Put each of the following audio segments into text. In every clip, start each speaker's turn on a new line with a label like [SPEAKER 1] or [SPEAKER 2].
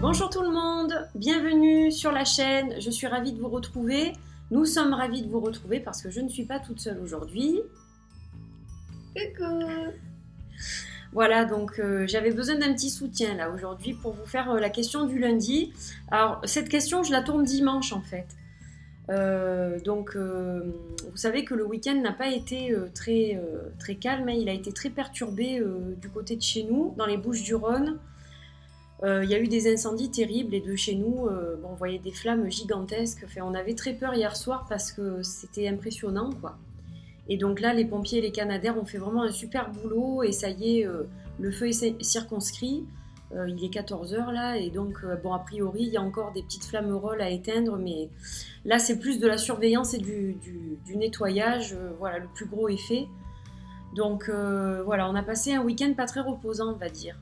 [SPEAKER 1] Bonjour tout le monde, bienvenue sur la chaîne, je suis ravie de vous retrouver. Nous sommes ravis de vous retrouver parce que je ne suis pas toute seule aujourd'hui.
[SPEAKER 2] Coucou.
[SPEAKER 1] Voilà, donc j'avais besoin d'un petit soutien là aujourd'hui pour vous faire la question du lundi. Alors cette question je la tourne dimanche en fait. Vous savez que le week-end n'a pas été très calme, hein. Il a été très perturbé du côté de chez nous, dans les Bouches-du-Rhône. Il y a eu des incendies terribles et de chez nous, on voyait des flammes gigantesques. Enfin, on avait très peur hier soir parce que c'était impressionnant, quoi. Et donc là, les pompiers et les Canadair ont fait vraiment un super boulot et ça y est, le feu est circonscrit. Il est 14h là et donc, a priori, il y a encore des petites flammerolles à éteindre, mais là, c'est plus de la surveillance et du nettoyage. Voilà, le plus gros est fait. Donc voilà, on a passé un week-end pas très reposant, on va dire.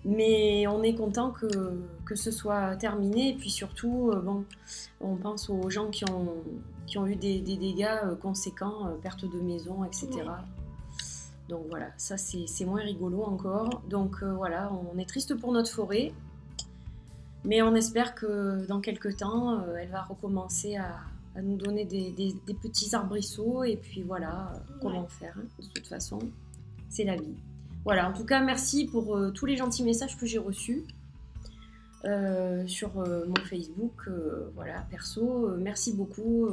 [SPEAKER 1] Mais on est content que ce soit terminé et puis surtout, on pense aux gens qui ont eu des dégâts conséquents, perte de maison, etc. Ouais. Donc voilà, ça c'est moins rigolo encore. Donc voilà, on est triste pour notre forêt, mais on espère que dans quelques temps, elle va recommencer à nous donner des petits arbrisseaux et puis voilà, comment faire, hein. De toute façon, c'est la vie. Voilà, en tout cas, merci pour tous les gentils messages que j'ai reçus sur mon Facebook, voilà, perso. Merci beaucoup.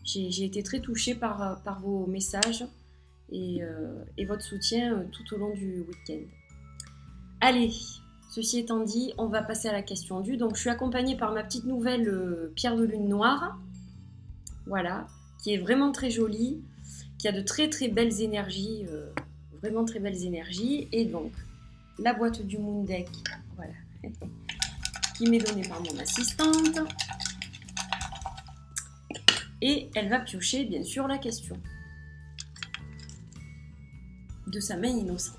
[SPEAKER 1] J'ai été très touchée par vos messages et votre soutien tout au long du week-end. Allez, ceci étant dit, on va passer à la question du. Donc, je suis accompagnée par ma petite nouvelle pierre de lune noire, voilà, qui est vraiment très jolie, qui a de très très belles énergies. Vraiment très belles énergies. Et donc, la boîte du Moon Deck, voilà, qui m'est donnée par mon assistante. Et elle va piocher, bien sûr, la question de sa main innocente.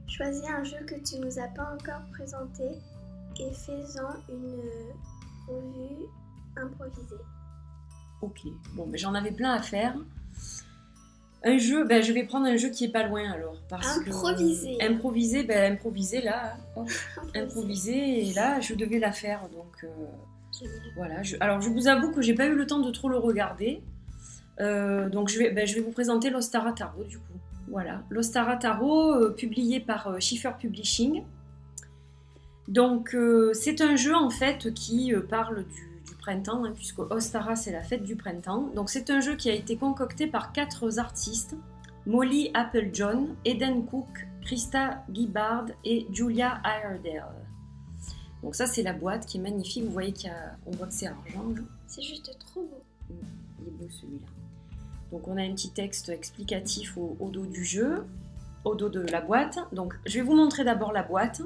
[SPEAKER 2] Choisis un jeu que tu nous as pas encore présenté et fais-en une revue improvisée.
[SPEAKER 1] Ok, bon, mais j'en avais plein à faire. Un jeu, je vais prendre un jeu qui est pas loin alors.
[SPEAKER 2] Improviser.
[SPEAKER 1] Improviser là. Oh, improviser et là, je devais la faire. Donc voilà. Alors je vous avoue que j'ai pas eu le temps de trop le regarder. Donc je vais vous présenter l'Ostara Tarot du coup. Voilà. L'Ostara Tarot, publié par Schiffer Publishing. Donc c'est un jeu en fait qui parle du printemps, hein, puisque Ostara c'est la fête du printemps. Donc c'est un jeu qui a été concocté par 4 artistes, Molly Applejohn, Eden Cook, Krista Gibbard et Julia Iredale. Donc ça c'est la boîte qui est magnifique, vous voyez on voit que c'est argent. Là.
[SPEAKER 2] C'est juste trop beau.
[SPEAKER 1] Il est beau celui-là. Donc on a un petit texte explicatif au dos du jeu, au dos de la boîte. Donc je vais vous montrer d'abord la boîte.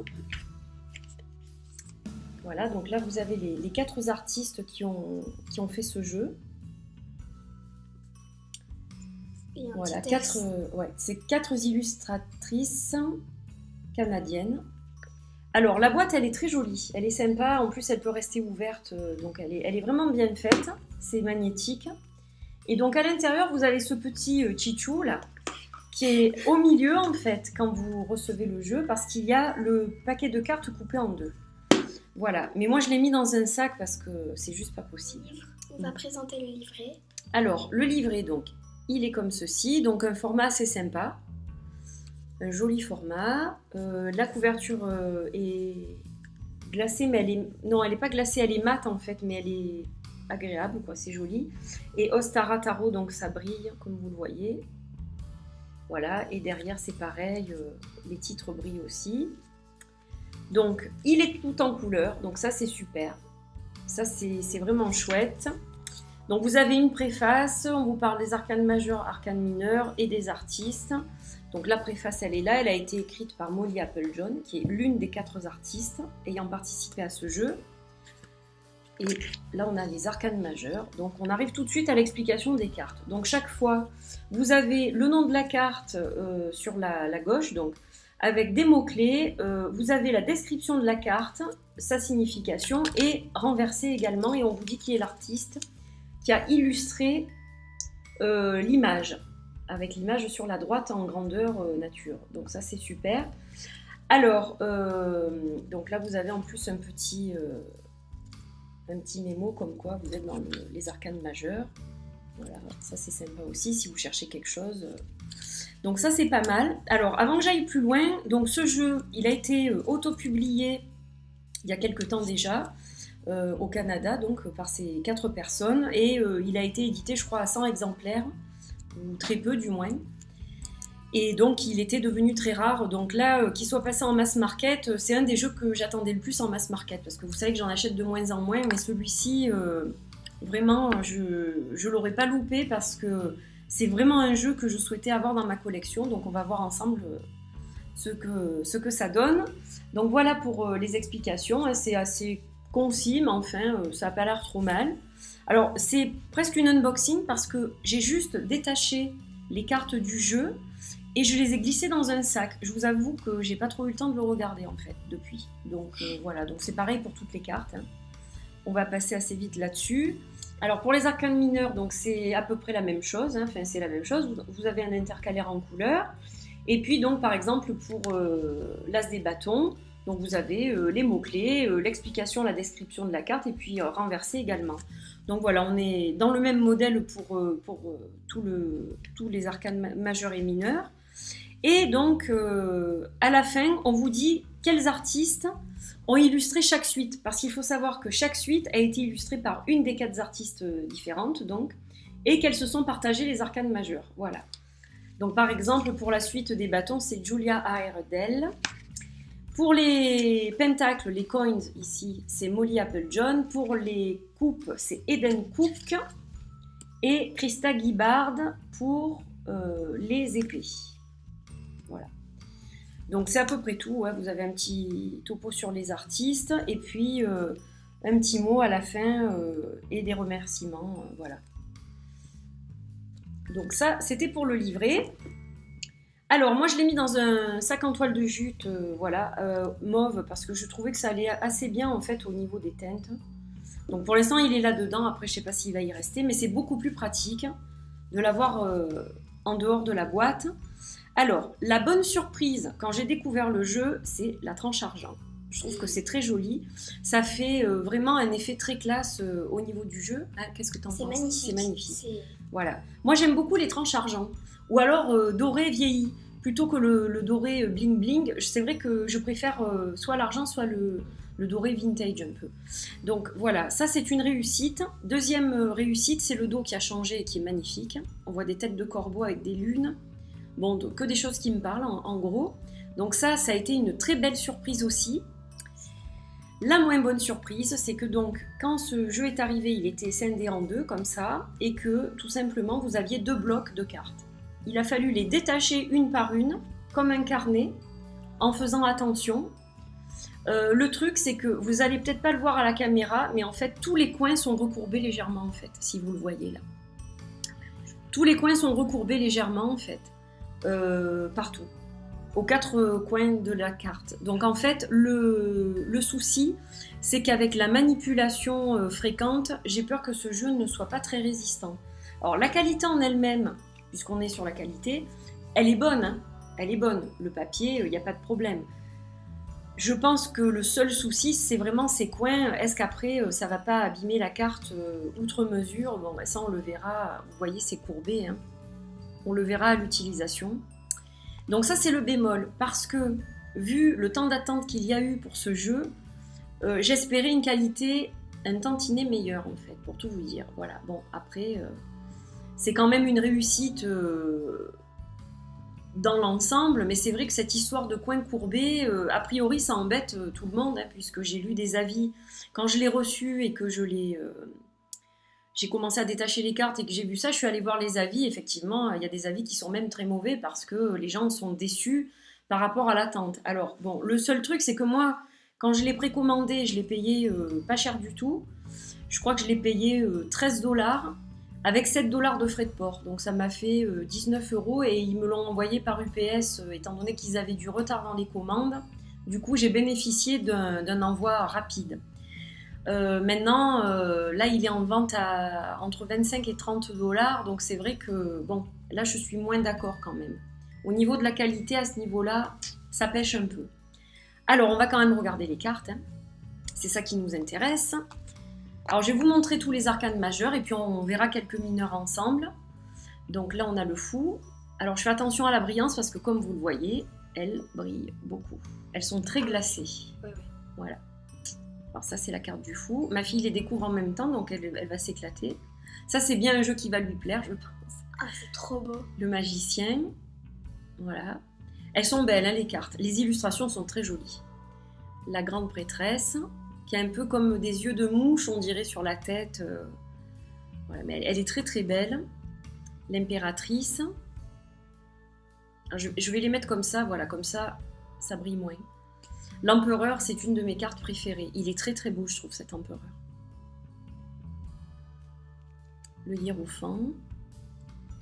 [SPEAKER 1] Voilà, donc là vous avez les 4 artistes qui ont fait ce jeu. Voilà, c'est 4 illustratrices canadiennes. Alors la boîte elle est très jolie, elle est sympa, en plus elle peut rester ouverte, donc elle est vraiment bien faite, c'est magnétique. Et donc à l'intérieur vous avez ce petit chichou là, qui est au milieu en fait quand vous recevez le jeu, parce qu'il y a le paquet de cartes coupé en 2. Voilà, mais moi je l'ai mis dans un sac parce que c'est juste pas possible.
[SPEAKER 2] On va présenter le livret.
[SPEAKER 1] Alors, le livret, donc, il est comme ceci, donc un format assez sympa, un joli format. La couverture est glacée, mais elle est pas glacée, elle est mate en fait, mais elle est agréable, quoi, c'est joli. Et Ostara Tarot, donc ça brille, comme vous le voyez. Voilà, et derrière c'est pareil, les titres brillent aussi. Donc, il est tout en couleur, donc ça c'est super. Ça c'est vraiment chouette. Donc vous avez une préface, on vous parle des arcanes majeurs, arcanes mineurs et des artistes. Donc la préface elle est là, elle a été écrite par Molly Applejohn, qui est l'une des 4 artistes ayant participé à ce jeu. Et là on a les arcanes majeurs, donc on arrive tout de suite à l'explication des cartes. Donc chaque fois, vous avez le nom de la carte sur la gauche, donc avec des mots-clés, vous avez la description de la carte, sa signification, et renversé également, et on vous dit qui est l'artiste qui a illustré l'image, avec l'image sur la droite en grandeur nature. Donc ça c'est super. Alors, donc là, vous avez en plus un petit mémo comme quoi vous êtes dans les arcanes majeures. Voilà, ça c'est sympa aussi si vous cherchez quelque chose. Donc ça c'est pas mal. Alors avant que j'aille plus loin, donc ce jeu il a été auto-publié il y a quelque temps déjà au Canada, donc par ces 4 personnes, et il a été édité je crois à 100 exemplaires, ou très peu du moins. Et donc il était devenu très rare, donc là qu'il soit passé en mass market, c'est un des jeux que j'attendais le plus en mass market, parce que vous savez que j'en achète de moins en moins, mais celui-ci... Vraiment, je l'aurais pas loupé parce que c'est vraiment un jeu que je souhaitais avoir dans ma collection. Donc on va voir ensemble ce que ça donne. Donc voilà pour les explications. C'est assez concis, mais enfin, ça n'a pas l'air trop mal. Alors c'est presque une unboxing parce que j'ai juste détaché les cartes du jeu et je les ai glissées dans un sac. Je vous avoue que j'ai pas trop eu le temps de le regarder en fait depuis. Donc voilà, donc c'est pareil pour toutes les cartes. Hein. On va passer assez vite là-dessus. Alors pour les arcanes mineurs, donc c'est à peu près la même chose, hein. Enfin c'est la même chose, vous avez un intercalaire en couleur, et puis donc par exemple pour l'as des bâtons, donc vous avez les mots-clés, l'explication, la description de la carte, et puis renversé également. Donc voilà, on est dans le même modèle pour tous les arcanes majeurs et mineurs. Et donc à la fin, on vous dit quels artistes ont illustré chaque suite, parce qu'il faut savoir que chaque suite a été illustrée par une des 4 artistes différentes, donc, et qu'elles se sont partagées les arcanes majeures. Voilà. Donc par exemple, pour la suite des bâtons, c'est Julia Iredell. Pour les pentacles, les coins, ici, c'est Molly Applejohn. Pour les coupes, c'est Eden Cook. Et Krista Gibbard pour les épées. Voilà. Donc c'est à peu près tout, ouais. Vous avez un petit topo sur les artistes et puis un petit mot à la fin et des remerciements, voilà. Donc ça, c'était pour le livret. Alors moi je l'ai mis dans un sac en toile de jute, voilà, mauve, parce que je trouvais que ça allait assez bien en fait au niveau des teintes. Donc pour l'instant il est là-dedans, après je sais pas s'il va y rester, mais c'est beaucoup plus pratique de l'avoir en dehors de la boîte. Alors, la bonne surprise, quand j'ai découvert le jeu, c'est la tranche argent. Je trouve que c'est très joli. Ça fait vraiment un effet très classe au niveau du jeu. Ah, qu'est-ce que tu en penses ?
[SPEAKER 2] Magnifique.
[SPEAKER 1] C'est magnifique. Voilà. Moi, j'aime beaucoup les tranches argent. Ou alors doré vieilli. Plutôt que le doré bling bling. C'est vrai que je préfère soit l'argent, soit le doré vintage un peu. Donc voilà, ça c'est une réussite. Deuxième réussite, c'est le dos qui a changé et qui est magnifique. On voit des têtes de corbeaux avec des lunes. Bon, donc, que des choses qui me parlent en gros. Donc ça a été une très belle surprise aussi. La moins bonne surprise, c'est que donc quand ce jeu est arrivé, il était scindé en 2 comme ça, et que tout simplement vous aviez 2 blocs de cartes. Il a fallu les détacher une par une, comme un carnet, en faisant attention. Le truc, c'est que vous allez peut-être pas le voir à la caméra, mais en fait tous les coins sont recourbés légèrement en fait, si vous le voyez là. Tous les coins sont recourbés légèrement en fait. Partout, aux 4 coins de la carte. Donc en fait, le souci, c'est qu'avec la manipulation fréquente, j'ai peur que ce jeu ne soit pas très résistant. Alors la qualité en elle-même, puisqu'on est sur la qualité, elle est bonne, hein, elle est bonne. Le papier, il n'y a pas de problème. Je pense que le seul souci, c'est vraiment ces coins. Est-ce qu'après, ça va pas abîmer la carte outre mesure ? Bon, ça on le verra. Vous voyez, c'est courbé, hein. On le verra à l'utilisation. Donc ça c'est le bémol, parce que vu le temps d'attente qu'il y a eu pour ce jeu, j'espérais une qualité un tantinet meilleure en fait, pour tout vous dire. Voilà, bon après, c'est quand même une réussite dans l'ensemble, mais c'est vrai que cette histoire de coin courbé, a priori ça embête tout le monde, hein, puisque j'ai lu des avis, quand je l'ai reçu et que j'ai commencé à détacher les cartes et que j'ai vu ça, je suis allée voir les avis. Effectivement, il y a des avis qui sont même très mauvais parce que les gens sont déçus par rapport à l'attente. Alors, bon, le seul truc, c'est que moi, quand je l'ai précommandé, je l'ai payé pas cher du tout. Je crois que je l'ai payé 13$ avec 7$ de frais de port. Donc, ça m'a fait 19€ et ils me l'ont envoyé par UPS étant donné qu'ils avaient du retard dans les commandes. Du coup, j'ai bénéficié d'un envoi rapide. Maintenant, là, il est en vente à entre 25 et 30$, donc c'est vrai que, bon, là, je suis moins d'accord quand même. Au niveau de la qualité, à ce niveau-là, ça pêche un peu. Alors, on va quand même regarder les cartes. Hein. C'est ça qui nous intéresse. Alors, je vais vous montrer tous les arcanes majeurs et puis on verra quelques mineurs ensemble. Donc là, on a le fou. Alors, je fais attention à la brillance parce que comme vous le voyez, elles brillent beaucoup. Elles sont très glacées.
[SPEAKER 2] Ouais.
[SPEAKER 1] Voilà. Alors ça, c'est la carte du fou. Ma fille les découvre en même temps, donc elle va s'éclater. Ça, c'est bien un jeu qui va lui plaire, je pense.
[SPEAKER 2] Ah, c'est trop beau.
[SPEAKER 1] Le magicien. Voilà. Elles sont belles, hein, les cartes. Les illustrations sont très jolies. La grande prêtresse, qui a un peu comme des yeux de mouche, on dirait, sur la tête. Voilà, mais elle est très très belle. L'impératrice. Je vais les mettre comme ça, voilà, comme ça brille moins. L'empereur, c'est une de mes cartes préférées. Il est très très beau, je trouve, cet empereur. Le hiérophant.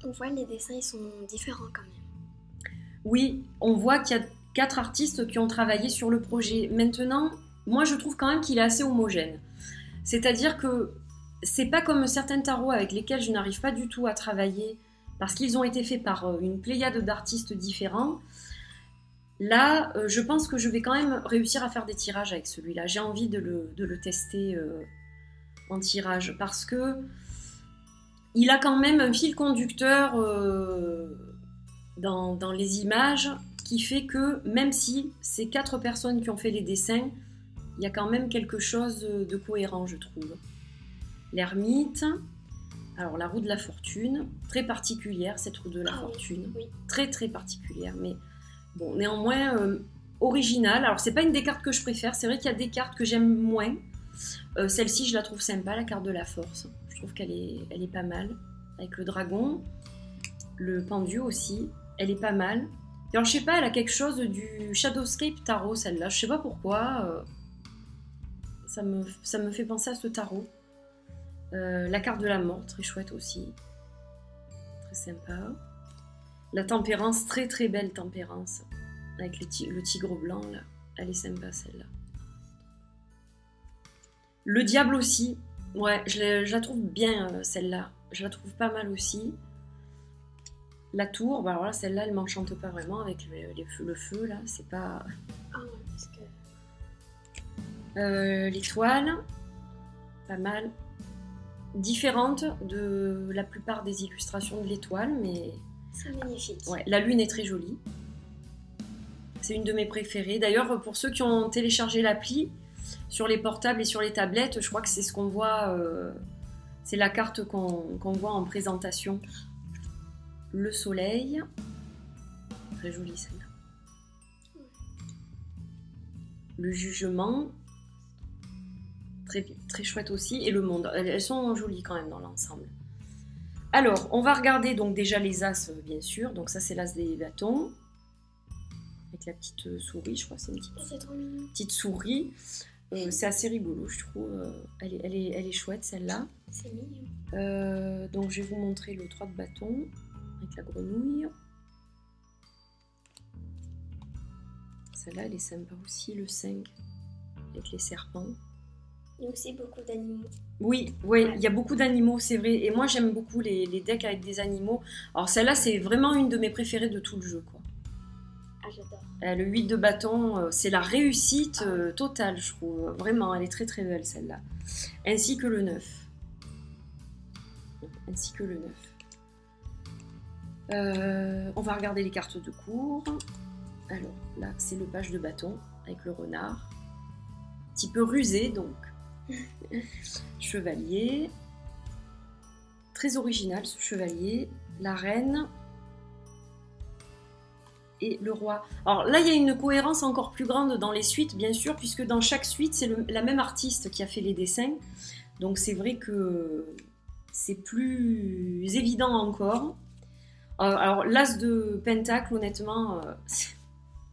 [SPEAKER 2] On voit les dessins, ils sont différents quand même.
[SPEAKER 1] Oui, on voit qu'il y a 4 artistes qui ont travaillé sur le projet. Maintenant, moi je trouve quand même qu'il est assez homogène. C'est-à-dire que c'est pas comme certains tarots avec lesquels je n'arrive pas du tout à travailler parce qu'ils ont été faits par une pléiade d'artistes différents. Là, je pense que je vais quand même réussir à faire des tirages avec celui-là. J'ai envie de le tester en tirage parce que il a quand même un fil conducteur dans les images qui fait que même si c'est 4 personnes qui ont fait les dessins, il y a quand même quelque chose de cohérent, je trouve. L'ermite, alors la roue de la fortune, très particulière cette roue de la fortune,
[SPEAKER 2] oui.
[SPEAKER 1] Très très particulière, mais bon, néanmoins originale. Alors c'est pas une des cartes que je préfère, c'est vrai qu'il y a des cartes que j'aime moins. Celle-ci je la trouve sympa, la carte de la force. Je trouve qu'elle est pas mal. Avec le dragon, le pendu aussi, elle est pas mal. Alors je sais pas, elle a quelque chose du Shadowscape Tarot celle-là, je sais pas pourquoi. Ça me fait penser à ce tarot. La carte de la mort, très chouette aussi. Très sympa. La tempérance, très très belle tempérance. Avec le tigre blanc là. Elle est sympa celle-là. Le diable aussi. Ouais, je la trouve bien celle-là. Je la trouve pas mal aussi. La tour, bah alors là celle-là elle m'enchante pas vraiment avec le feu là. C'est pas...
[SPEAKER 2] Ah ouais, parce que...
[SPEAKER 1] l'étoile, pas mal. Différente de la plupart des illustrations de l'étoile, mais...
[SPEAKER 2] C'est magnifique.
[SPEAKER 1] Ouais, la lune est très jolie. C'est une de mes préférées. D'ailleurs, pour ceux qui ont téléchargé l'appli, sur les portables et sur les tablettes, je crois que c'est ce qu'on voit... c'est la carte qu'on voit en présentation. Le soleil. Très jolie celle-là. Le jugement. Très, très chouette aussi. Et le monde. Elles sont jolies quand même dans l'ensemble. Alors, on va regarder donc déjà les as, bien sûr. Donc ça, c'est l'as des bâtons. Avec la petite souris, je crois que c'est une petite souris. C'est assez rigolo, je trouve. Elle est chouette, celle-là.
[SPEAKER 2] C'est mignon.
[SPEAKER 1] Donc, je vais vous montrer le 3 de bâton. Avec la grenouille. Celle-là, elle est sympa aussi, le 5. Avec les serpents.
[SPEAKER 2] Il y a aussi beaucoup d'animaux.
[SPEAKER 1] Oui, il y a beaucoup d'animaux, c'est vrai. Et moi, j'aime beaucoup les decks avec des animaux. Alors, celle-là, c'est vraiment une de mes préférées de tout le jeu, quoi.
[SPEAKER 2] Ah, j'adore.
[SPEAKER 1] Le 8 de bâton, c'est la réussite totale, je trouve. Vraiment, elle est très très belle, celle-là. Ainsi que le 9. On va regarder les cartes de cours. Alors, là, c'est le page de bâton avec le renard. Un petit peu rusé, donc. Chevalier. Très original, ce chevalier. La reine. Et le roi. Alors là, il y a une cohérence encore plus grande dans les suites, bien sûr, puisque dans chaque suite, c'est la même artiste qui a fait les dessins. Donc c'est vrai que c'est plus évident encore. Alors l'as de pentacle, honnêtement,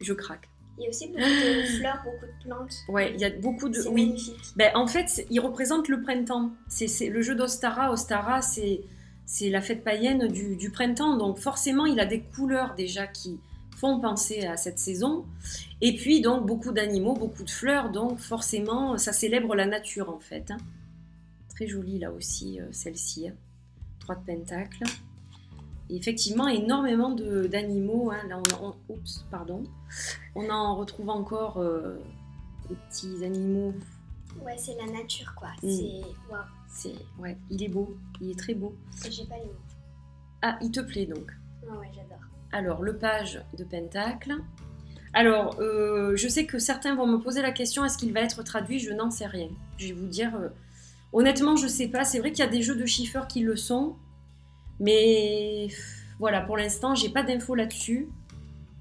[SPEAKER 1] je craque.
[SPEAKER 2] Il y a aussi beaucoup de fleurs, beaucoup de plantes.
[SPEAKER 1] Ouais, il y a beaucoup de...
[SPEAKER 2] C'est
[SPEAKER 1] oui.
[SPEAKER 2] magnifique.
[SPEAKER 1] Ben, en fait, il représente le printemps. C'est le jeu d'Ostara. Ostara, c'est la fête païenne du printemps. Donc forcément, il a des couleurs déjà qui font penser à cette saison. Et puis, donc, beaucoup d'animaux, beaucoup de fleurs. Donc forcément, ça célèbre la nature, en fait. Hein. Très jolie, là aussi, celle-ci. 3 de pentacle. Et effectivement, énormément d'animaux. Hein. Là, oups, pardon. On en retrouve encore des petits animaux.
[SPEAKER 2] Ouais, c'est la nature, quoi.
[SPEAKER 1] C'est ouais, il est beau, il est très beau.
[SPEAKER 2] J'ai pas les mots.
[SPEAKER 1] Ah, il te plaît donc.
[SPEAKER 2] Ouais, j'adore.
[SPEAKER 1] Alors, le page de Pentacle. Alors, je sais que certains vont me poser la question, est-ce qu'il va être traduit? Je n'en sais rien. Je vais vous dire, honnêtement, je sais pas. C'est vrai qu'il y a des jeux de chiffres qui le sont, mais voilà, pour l'instant, j'ai pas d'infos là-dessus.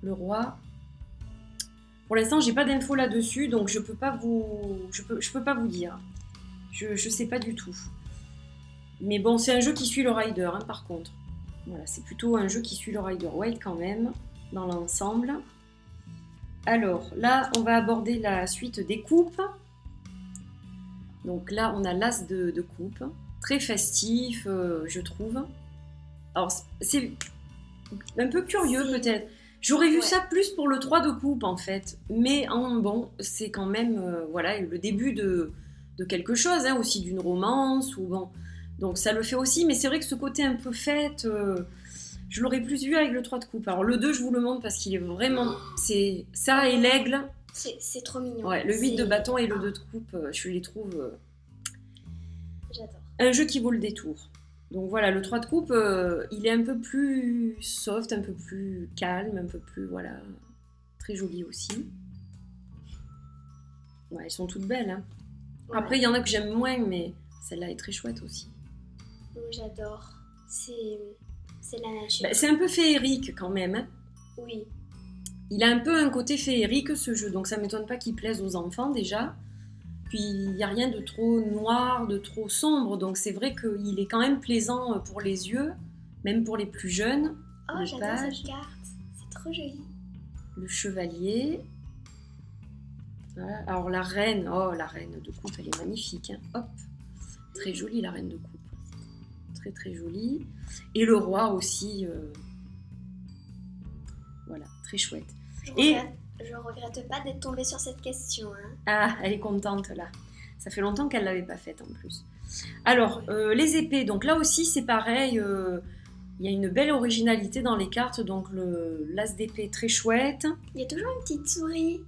[SPEAKER 1] Le roi. Pour l'instant, j'ai pas d'infos là-dessus, donc je peux pas vous dire. Je sais pas du tout. Mais bon, c'est un jeu qui suit le rider, hein, par contre. Voilà, c'est plutôt un jeu qui suit le rider Waite quand même, dans l'ensemble. Alors, là, on va aborder la suite des coupes. Donc là, on a l'as de coupe. Très festif, je trouve. Alors, c'est un peu curieux peut-être. J'aurais vu ça plus pour le 3 de coupe en fait. Mais bon, c'est quand même voilà, le début de quelque chose, hein, aussi d'une romance. Ou bon. Donc ça le fait aussi, mais c'est vrai que ce côté un peu fête, je l'aurais plus vu avec le 3 de coupe. Alors le 2, je vous le montre parce qu'il est vraiment... C'est ça et l'aigle.
[SPEAKER 2] C'est trop mignon.
[SPEAKER 1] Ouais, le 8 de bâton et le 2 de coupe, je les trouve...
[SPEAKER 2] J'adore.
[SPEAKER 1] Un jeu qui vaut le détour. Donc voilà, le 3 de coupe, il est un peu plus soft, un peu plus calme, un peu plus, voilà, très joli aussi. Ouais, elles sont toutes belles. Hein. Ouais. Après, il y en a que j'aime moins, mais celle-là est très chouette aussi.
[SPEAKER 2] J'adore. C'est la nature.
[SPEAKER 1] Bah, c'est un peu féerique quand même. Hein.
[SPEAKER 2] Oui.
[SPEAKER 1] Il a un peu un côté féerique ce jeu, donc ça ne m'étonne pas qu'il plaise aux enfants déjà. Puis il n'y a rien de trop noir, de trop sombre, donc c'est vrai qu'il est quand même plaisant pour les yeux, même pour les plus jeunes.
[SPEAKER 2] Oh, j'adore cette carte, c'est trop joli.
[SPEAKER 1] Le chevalier. Voilà. Alors la reine de coupe, elle est magnifique. Hein. Hop, très jolie la reine de coupe. Très très jolie. Et le roi aussi. Voilà, très chouette.
[SPEAKER 2] Je regrette pas d'être tombée sur cette question. Hein.
[SPEAKER 1] Ah, elle est contente là. Ça fait longtemps qu'elle l'avait pas faite en plus. Alors, les épées. Donc là aussi, c'est pareil. Il y a une belle originalité dans les cartes. Donc l'as d'épée très chouette.
[SPEAKER 2] Il y a toujours une petite souris.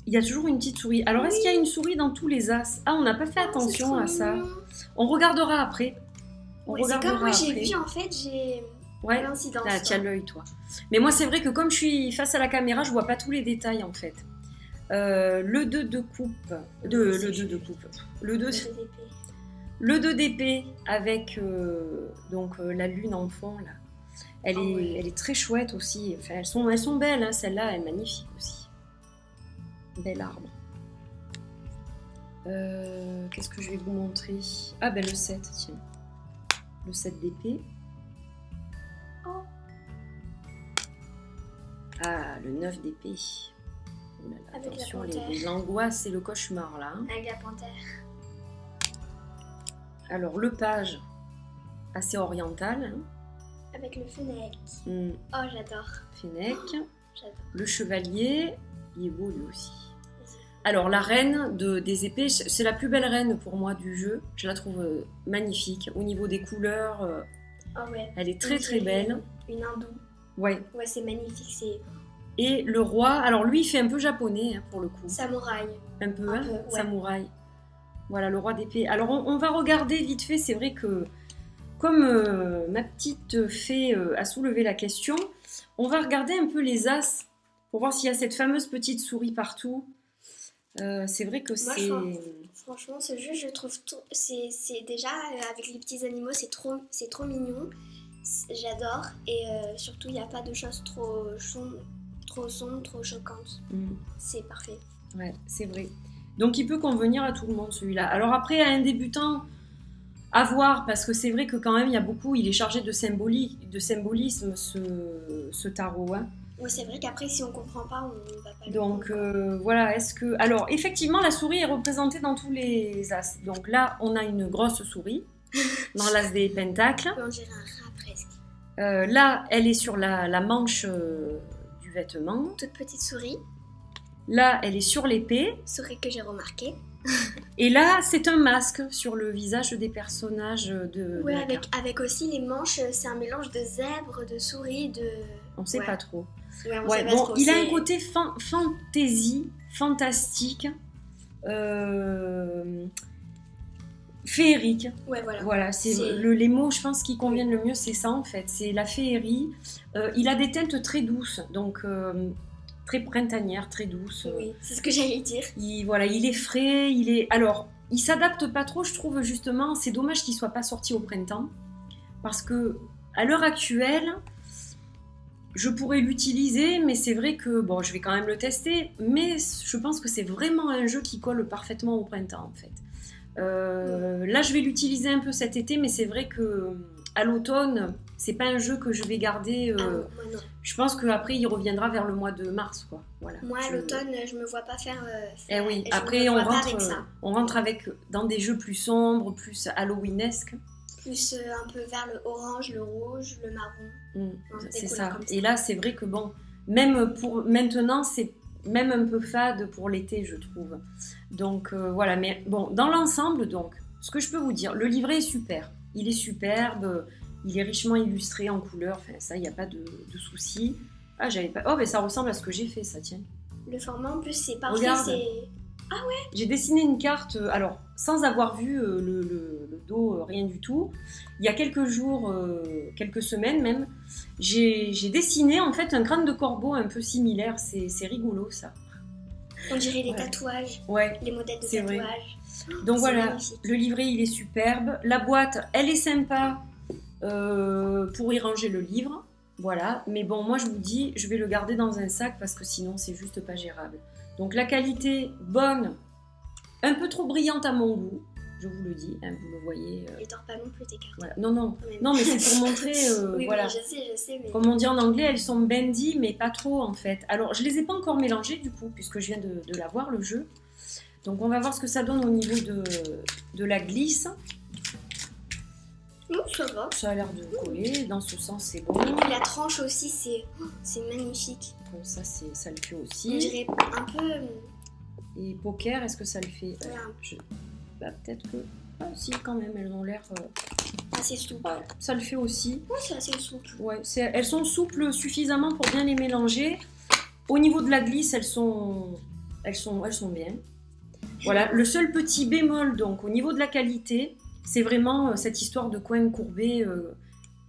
[SPEAKER 1] Il y a toujours une petite souris. Alors, est-ce qu'il y a une souris dans tous les as? Ah, on n'a pas fait attention à ça. Mignon. On regardera après.
[SPEAKER 2] C'est comme moi j'ai vu en fait, j'ai...
[SPEAKER 1] Ouais, tu as l'œil toi. Mais moi c'est vrai que comme je suis face à la caméra, je vois pas tous les détails en fait. Le 2 de coupe, le 2 d'épée avec donc la lune en fond là. Elle est très chouette aussi. Enfin, elles sont belles, hein. Celle-là elle est magnifique aussi. Bel arbre. Qu'est-ce que je vais vous montrer? Ah ben le 7, tiens. Le 7 d'épée. Ah, le 9 d'épée. Oh là là, attention, l'angoisse et le cauchemar là. Hein.
[SPEAKER 2] Avec la panthère.
[SPEAKER 1] Alors, le page, assez oriental. Hein.
[SPEAKER 2] Avec le fennec. Oh, j'adore.
[SPEAKER 1] Fennec.
[SPEAKER 2] J'adore.
[SPEAKER 1] Le chevalier, il est beau lui aussi. Alors, la reine des épées, c'est la plus belle reine pour moi du jeu. Je la trouve magnifique. Au niveau des couleurs, elle est très très belle.
[SPEAKER 2] Une hindoue.
[SPEAKER 1] Ouais,
[SPEAKER 2] c'est magnifique.
[SPEAKER 1] Et le roi, alors lui, il fait un peu japonais hein, pour le coup.
[SPEAKER 2] Samouraï.
[SPEAKER 1] Un peu, samouraï. Voilà, le roi d'épée. Alors, on va regarder vite fait. C'est vrai que, comme ma petite fée a soulevé la question, on va regarder un peu les as pour voir s'il y a cette fameuse petite souris partout. C'est vrai que c'est...
[SPEAKER 2] Franchement, ce jeu, je trouve... C'est déjà, avec les petits animaux, c'est trop mignon. J'adore. Et surtout, il n'y a pas de choses trop sombres, trop choquantes. C'est parfait.
[SPEAKER 1] Ouais, c'est vrai. Donc, il peut convenir à tout le monde, celui-là. Alors après, à un débutant, à voir, parce que c'est vrai que quand même, il est chargé de symbolisme, ce tarot. Hein.
[SPEAKER 2] Oui, c'est vrai qu'après, si on ne comprend pas, on ne va pas
[SPEAKER 1] donc, voilà, est-ce que... Alors, effectivement, la souris est représentée dans tous les as. Donc là, on a une grosse souris, dans l'as des pentacles.
[SPEAKER 2] On dirait un rat, presque.
[SPEAKER 1] Là, elle est sur la manche vêtement.
[SPEAKER 2] Toute petite souris.
[SPEAKER 1] Là, elle est sur l'épée.
[SPEAKER 2] Souris que j'ai remarquée.
[SPEAKER 1] Et là, c'est un masque sur le visage des personnages de
[SPEAKER 2] Ouais,
[SPEAKER 1] la carte.
[SPEAKER 2] avec aussi les manches, c'est un mélange de zèbre, de souris, de...
[SPEAKER 1] On sait
[SPEAKER 2] Ouais.
[SPEAKER 1] pas trop.
[SPEAKER 2] Ouais, on
[SPEAKER 1] Ouais,
[SPEAKER 2] sait pas
[SPEAKER 1] bon,
[SPEAKER 2] trop,
[SPEAKER 1] il a
[SPEAKER 2] c'est-
[SPEAKER 1] un côté fantaisie, fantastique, féerique.
[SPEAKER 2] Ouais, voilà.
[SPEAKER 1] Voilà,
[SPEAKER 2] C'est-
[SPEAKER 1] les mots, je pense, qui conviennent le mieux, c'est ça en fait. C'est la féerie. Il a des teintes très douces, donc très printanières, très douces.
[SPEAKER 2] Oui, c'est ce que j'allais dire.
[SPEAKER 1] Voilà, il est frais, Alors, il s'adapte pas trop, je trouve, justement. C'est dommage qu'il soit pas sorti au printemps. Parce que, à l'heure actuelle, je pourrais l'utiliser, mais c'est vrai que, bon, je vais quand même le tester, mais je pense que c'est vraiment un jeu qui colle parfaitement au printemps, en fait. Là, je vais l'utiliser un peu cet été, mais c'est vrai que à l'automne, c'est pas un jeu que je vais garder.
[SPEAKER 2] Ah non, moi non.
[SPEAKER 1] Je pense qu'après, il reviendra vers le mois de mars, quoi. Voilà.
[SPEAKER 2] Moi, à l'automne, je me vois pas faire...
[SPEAKER 1] Eh oui,
[SPEAKER 2] je
[SPEAKER 1] après,
[SPEAKER 2] me
[SPEAKER 1] on
[SPEAKER 2] vois pas
[SPEAKER 1] rentre,
[SPEAKER 2] avec ça.
[SPEAKER 1] on rentre dans des jeux plus sombres, plus halloweenesques.
[SPEAKER 2] Plus un peu vers le orange, le rouge, le marron. Des
[SPEAKER 1] C'est
[SPEAKER 2] couleurs
[SPEAKER 1] ça.
[SPEAKER 2] comme ça.
[SPEAKER 1] Et là, c'est vrai que bon, même pour maintenant, c'est même un peu fade pour l'été, je trouve. Donc voilà, mais bon, dans l'ensemble, donc, ce que je peux vous dire, le livret est super. Il est superbe, il est richement illustré en couleurs, enfin ça, il n'y a pas de souci. Ah, j'avais pas... Oh, mais ça ressemble à ce que j'ai fait, ça, tiens.
[SPEAKER 2] Le format, en plus, c'est parfait.
[SPEAKER 1] Regarde.
[SPEAKER 2] C'est...
[SPEAKER 1] J'ai dessiné une carte, alors sans avoir vu le dos, rien du tout. Il y a quelques jours, quelques semaines même, j'ai dessiné en fait un crâne de corbeau un peu similaire. C'est rigolo ça.
[SPEAKER 2] On dirait les
[SPEAKER 1] Ouais.
[SPEAKER 2] tatouages,
[SPEAKER 1] Ouais.
[SPEAKER 2] les modèles de
[SPEAKER 1] C'est vrai.
[SPEAKER 2] tatouages.
[SPEAKER 1] Donc
[SPEAKER 2] C'est
[SPEAKER 1] voilà,
[SPEAKER 2] magnifique.
[SPEAKER 1] le livret il est superbe. La boîte, elle est sympa pour y ranger le livre. Voilà, mais bon, moi je vous dis, je vais le garder dans un sac parce que sinon c'est juste pas gérable. Donc la qualité, bonne, un peu trop brillante à mon goût, je vous le dis, hein, vous le voyez.
[SPEAKER 2] Et dors pas non plus tes cartes.
[SPEAKER 1] Voilà. Non,
[SPEAKER 2] quand même.
[SPEAKER 1] non, mais c'est pour montrer,
[SPEAKER 2] Oui,
[SPEAKER 1] voilà.
[SPEAKER 2] oui, je sais, mais...
[SPEAKER 1] Comme on dit en anglais, elles sont bendy, mais pas trop en fait. Alors je les ai pas encore mélangées du coup, puisque je viens de l'avoir le jeu. Donc on va voir ce que ça donne au niveau de la glisse.
[SPEAKER 2] Ça va.
[SPEAKER 1] Ça a l'air de coller, dans ce sens c'est bon.
[SPEAKER 2] Et puis la tranche aussi, c'est magnifique.
[SPEAKER 1] Bon, ça le fait
[SPEAKER 2] On
[SPEAKER 1] aussi.
[SPEAKER 2] dirait un peu...
[SPEAKER 1] Et poker, est-ce que ça le fait
[SPEAKER 2] Ouais.
[SPEAKER 1] Bah, peut-être que... Ah si, quand même, elles ont l'air...
[SPEAKER 2] assez souple.
[SPEAKER 1] Ouais, ça le fait aussi.
[SPEAKER 2] Ouais, c'est assez souple.
[SPEAKER 1] Ouais, elles sont souples suffisamment pour bien les mélanger. Au niveau de la glisse, elles sont bien. Voilà, le seul petit bémol, donc, au niveau de la qualité, c'est vraiment cette histoire de coins courbés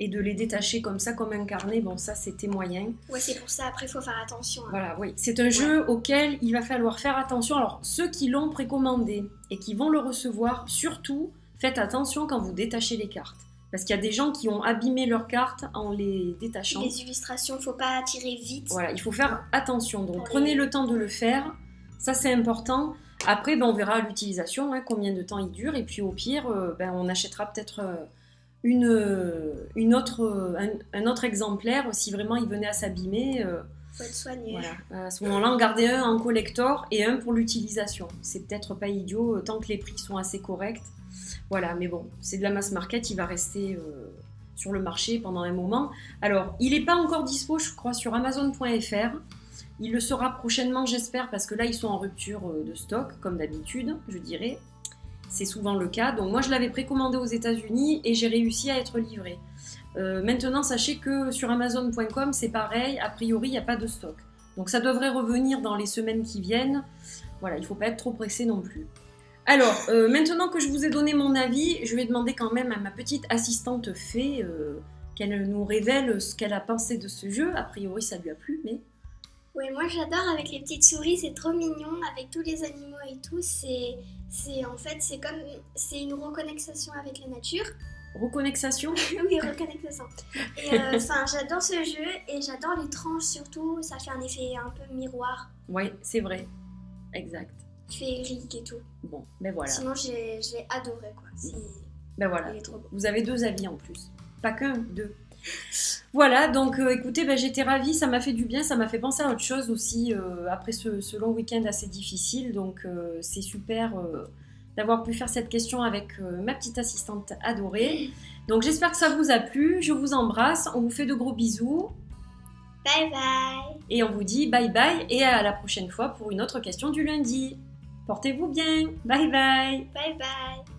[SPEAKER 1] et de les détacher comme ça, comme un carnet. Bon, ça, c'était moyen.
[SPEAKER 2] Ouais, c'est pour ça, après, il faut faire attention. Hein.
[SPEAKER 1] Voilà, oui. C'est un jeu auquel il va falloir faire attention. Alors, ceux qui l'ont précommandé et qui vont le recevoir, surtout, faites attention quand vous détachez les cartes. Parce qu'il y a des gens qui ont abîmé leurs cartes en les détachant.
[SPEAKER 2] Les illustrations, faut pas tirer vite.
[SPEAKER 1] Voilà, il faut faire attention. Donc,
[SPEAKER 2] Pour
[SPEAKER 1] prenez
[SPEAKER 2] les-
[SPEAKER 1] le temps de le faire. Ça, c'est important. Après, on verra à l'utilisation, combien de temps il dure. Et puis, au pire, on achètera peut-être un autre exemplaire si vraiment il venait à s'abîmer.
[SPEAKER 2] Faut être soigné.
[SPEAKER 1] Voilà. À ce moment-là, en garder un en collector et un pour l'utilisation. C'est peut-être pas idiot tant que les prix sont assez corrects. Voilà, mais bon, c'est de la mass market, il va rester sur le marché pendant un moment. Alors, il n'est pas encore dispo, je crois, sur Amazon.fr. Il le sera prochainement, j'espère, parce que là, ils sont en rupture de stock, comme d'habitude, je dirais. C'est souvent le cas. Donc, moi, je l'avais précommandé aux États-Unis et j'ai réussi à être livrée. Maintenant, sachez que sur Amazon.com, c'est pareil. A priori, il n'y a pas de stock. Donc, ça devrait revenir dans les semaines qui viennent. Voilà, il ne faut pas être trop pressé non plus. Alors, maintenant que je vous ai donné mon avis, je vais demander quand même à ma petite assistante Fée qu'elle nous révèle ce qu'elle a pensé de ce jeu. A priori, ça lui a plu, mais...
[SPEAKER 2] Ouais, moi j'adore avec les petites souris, c'est trop mignon, avec tous les animaux et tout. En fait, c'est une reconnexion avec la nature.
[SPEAKER 1] Reconnexion.
[SPEAKER 2] Oui, reconnexion. Et enfin, j'adore ce jeu et j'adore les tranches surtout. Ça fait un effet un peu miroir,
[SPEAKER 1] Oui, c'est vrai. Exact.
[SPEAKER 2] féerique et tout.
[SPEAKER 1] Bon, ben voilà.
[SPEAKER 2] Sinon, je l'ai adoré quoi.
[SPEAKER 1] Ben voilà.
[SPEAKER 2] Il est trop beau.
[SPEAKER 1] Vous avez 2 avis en plus. Pas qu'un, 2. Voilà, donc écoutez, j'étais ravie, ça m'a fait du bien, ça m'a fait penser à autre chose aussi après ce long week-end assez difficile. Donc c'est super d'avoir pu faire cette question avec ma petite assistante adorée. Donc j'espère que ça vous a plu, je vous embrasse, on vous fait de gros bisous
[SPEAKER 2] Bye bye.
[SPEAKER 1] et on vous dit bye bye et à la prochaine fois pour une autre question du lundi. Portez-vous bien. Bye bye.
[SPEAKER 2] Bye bye.